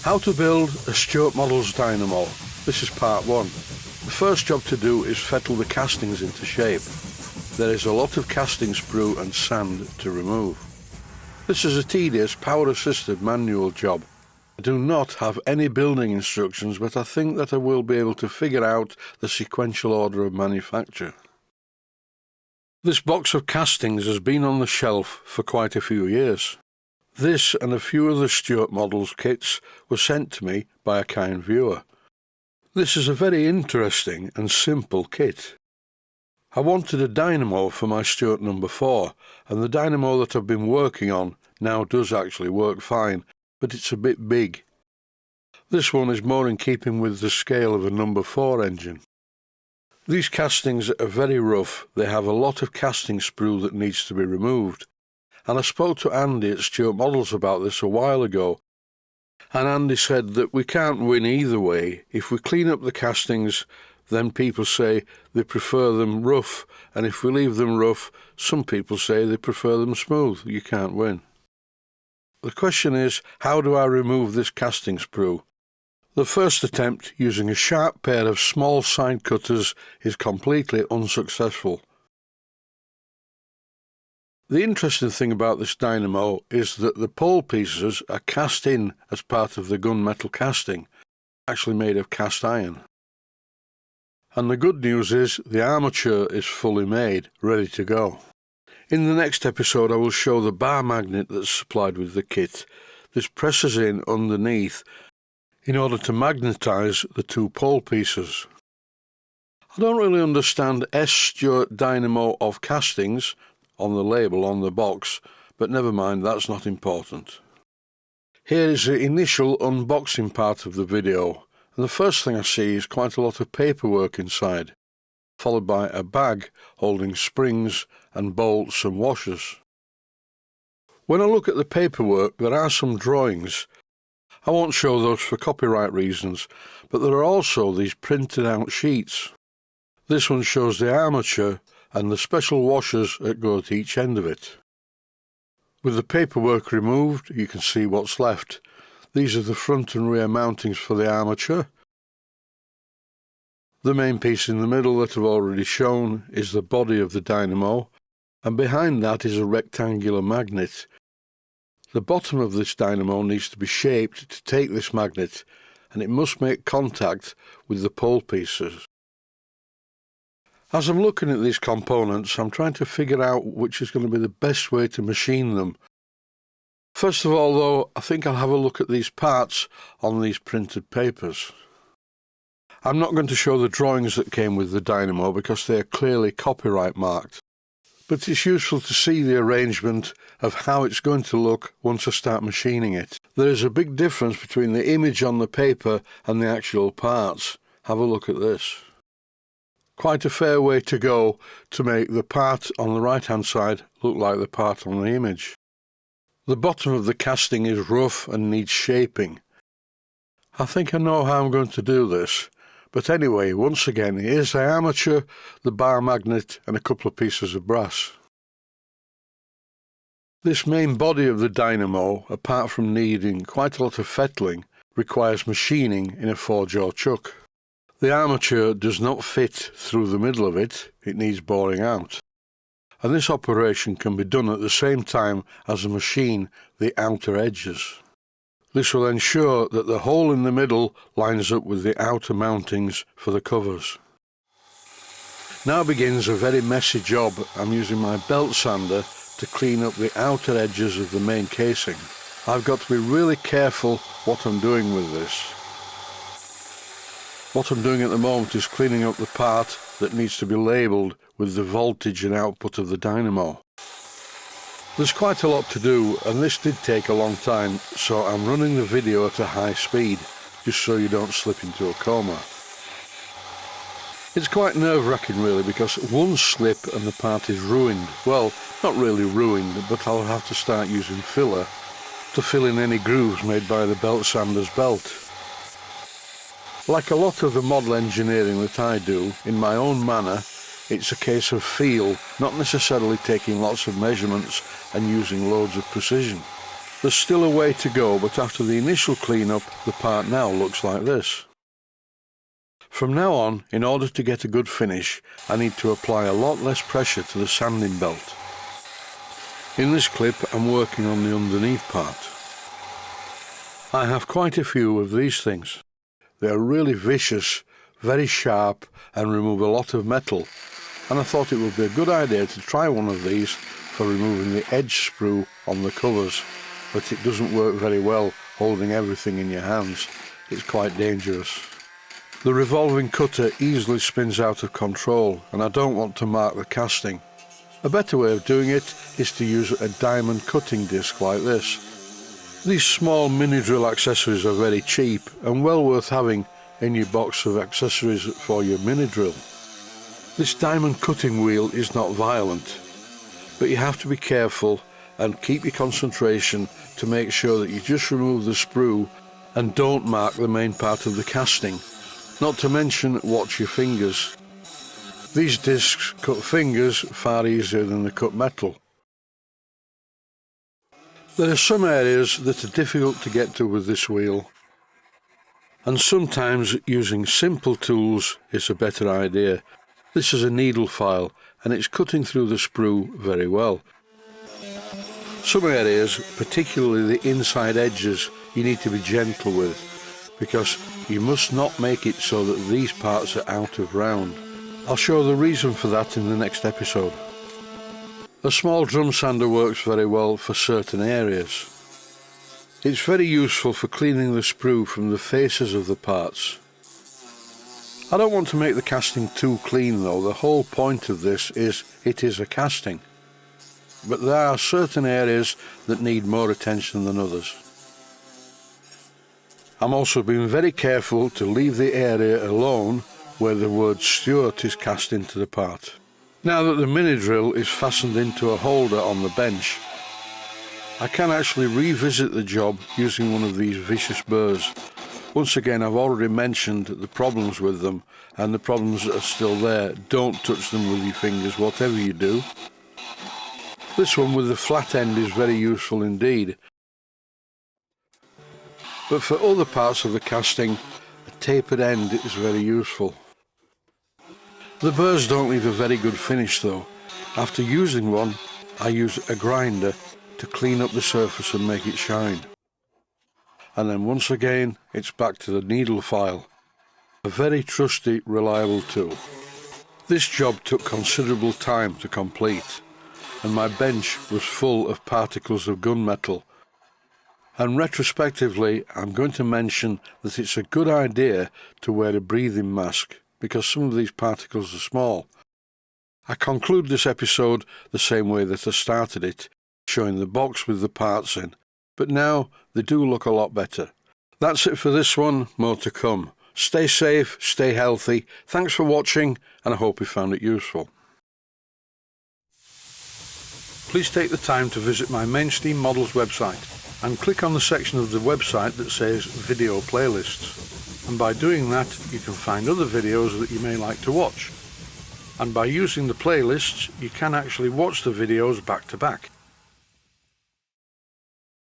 How to build a Stuart Models dynamo. This is part 1. The first job to do is fettle the castings into shape. There is a lot of casting sprue and sand to remove. This is a tedious power-assisted manual job. I do not have any building instructions, but I think that I will be able to figure out the sequential order of manufacture. This box of castings has been on the shelf for quite a few years. This and a few other Stuart Models kits were sent to me by a kind viewer. This is a very interesting and simple kit. I wanted a dynamo for my Stuart No. 4, and the dynamo that I've been working on now does actually work fine, but it's a bit big. This one is more in keeping with the scale of a No. 4 engine. These castings are very rough. They have a lot of casting sprue that needs to be removed. And I spoke to Andy at Stuart Models about this a while ago, and Andy said that we can't win either way. If we clean up the castings, then people say they prefer them rough, and if we leave them rough, some people say they prefer them smooth. You can't win. The question is, how do I remove this casting sprue? The first attempt, using a sharp pair of small side cutters, is completely unsuccessful. The interesting thing about this dynamo is that the pole pieces are cast in as part of the gunmetal casting, actually made of cast iron. And the good news is the armature is fully made, ready to go. In the next episode I will show the bar magnet that's supplied with the kit. This presses in underneath in order to magnetise the two pole pieces. I don't really understand S. Stuart Dynamo of Castings on the label on the box, but never mind, that's not important. Here is the initial unboxing part of the video, and the first thing I see is quite a lot of paperwork inside, followed by a bag holding springs and bolts and washers. When I look at the paperwork, there are some drawings. I won't show those for copyright reasons, but there are also these printed out sheets. This one shows the armature and the special washers that go at each end of it. With the paperwork removed, you can see what's left. These are the front and rear mountings for the armature. The main piece in the middle that I've already shown is the body of the dynamo, and behind that is a rectangular magnet. The bottom of this dynamo needs to be shaped to take this magnet, and it must make contact with the pole pieces. As I'm looking at these components, I'm trying to figure out which is going to be the best way to machine them. First of all, though, I think I'll have a look at these parts on these printed papers. I'm not going to show the drawings that came with the dynamo because they are clearly copyright marked, but it's useful to see the arrangement of how it's going to look once I start machining it. There is a big difference between the image on the paper and the actual parts. Have a look at this. Quite a fair way to go to make the part on the right hand side look like the part on the image. The bottom of the casting is rough and needs shaping. I think I know how I'm going to do this, but anyway, once again, here's the armature, the bar magnet and a couple of pieces of brass. This main body of the dynamo, apart from needing quite a lot of fettling, requires machining in a forge or chuck. The armature does not fit through the middle of it, it needs boring out. And this operation can be done at the same time as I machine the outer edges. This will ensure that the hole in the middle lines up with the outer mountings for the covers. Now begins a very messy job. I'm using my belt sander to clean up the outer edges of the main casing. I've got to be really careful what I'm doing with this. What I'm doing at the moment is cleaning up the part that needs to be labelled with the voltage and output of the dynamo. There's quite a lot to do, and this did take a long time, so I'm running the video at a high speed, just so you don't slip into a coma. It's quite nerve-wracking really, because one slip and the part is ruined. Well, not really ruined, but I'll have to start using filler to fill in any grooves made by the belt sander's belt. Like a lot of the model engineering that I do, in my own manner, it's a case of feel, not necessarily taking lots of measurements and using loads of precision. There's still a way to go, but after the initial clean-up, the part now looks like this. From now on, in order to get a good finish, I need to apply a lot less pressure to the sanding belt. In this clip, I'm working on the underneath part. I have quite a few of these things. They are really vicious, very sharp, and remove a lot of metal, and I thought it would be a good idea to try one of these for removing the edge sprue on the covers, but it doesn't work very well holding everything in your hands. It's quite dangerous. The revolving cutter easily spins out of control, and I don't want to mark the casting. A better way of doing it is to use a diamond cutting disc like this. These small mini drill accessories are very cheap and well worth having in your box of accessories for your mini drill. This diamond cutting wheel is not violent, but you have to be careful and keep your concentration to make sure that you just remove the sprue and don't mark the main part of the casting. Not to mention, watch your fingers. These discs cut fingers far easier than they cut metal. There are some areas that are difficult to get to with this wheel, and sometimes using simple tools is a better idea. This is a needle file and it's cutting through the sprue very well. Some areas, particularly the inside edges, you need to be gentle with, because you must not make it so that these parts are out of round. I'll show the reason for that in the next episode. A small drum sander works very well for certain areas. It's very useful for cleaning the sprue from the faces of the parts. I don't want to make the casting too clean though. The whole point of this is it is a casting. But there are certain areas that need more attention than others. I'm also being very careful to leave the area alone where the word Stuart is cast into the part. Now that the mini drill is fastened into a holder on the bench, I can actually revisit the job using one of these vicious burrs. Once again, I've already mentioned the problems with them, and the problems that are still there. Don't touch them with your fingers, whatever you do. This one with the flat end is very useful indeed. But for other parts of the casting, a tapered end is very useful. The burrs don't leave a very good finish though. After using one, I use a grinder to clean up the surface and make it shine. And then once again, it's back to the needle file. A very trusty, reliable tool. This job took considerable time to complete, and my bench was full of particles of gunmetal. And retrospectively, I'm going to mention that it's a good idea to wear a breathing mask, because some of these particles are small. I conclude this episode the same way that I started it, showing the box with the parts in, but now they do look a lot better. That's it for this one, more to come. Stay safe, stay healthy, thanks for watching, and I hope you found it useful. Please take the time to visit my Mainsteam Models website and click on the section of the website that says Video Playlists. And by doing that, you can find other videos that you may like to watch. And by using the playlists, you can actually watch the videos back to back.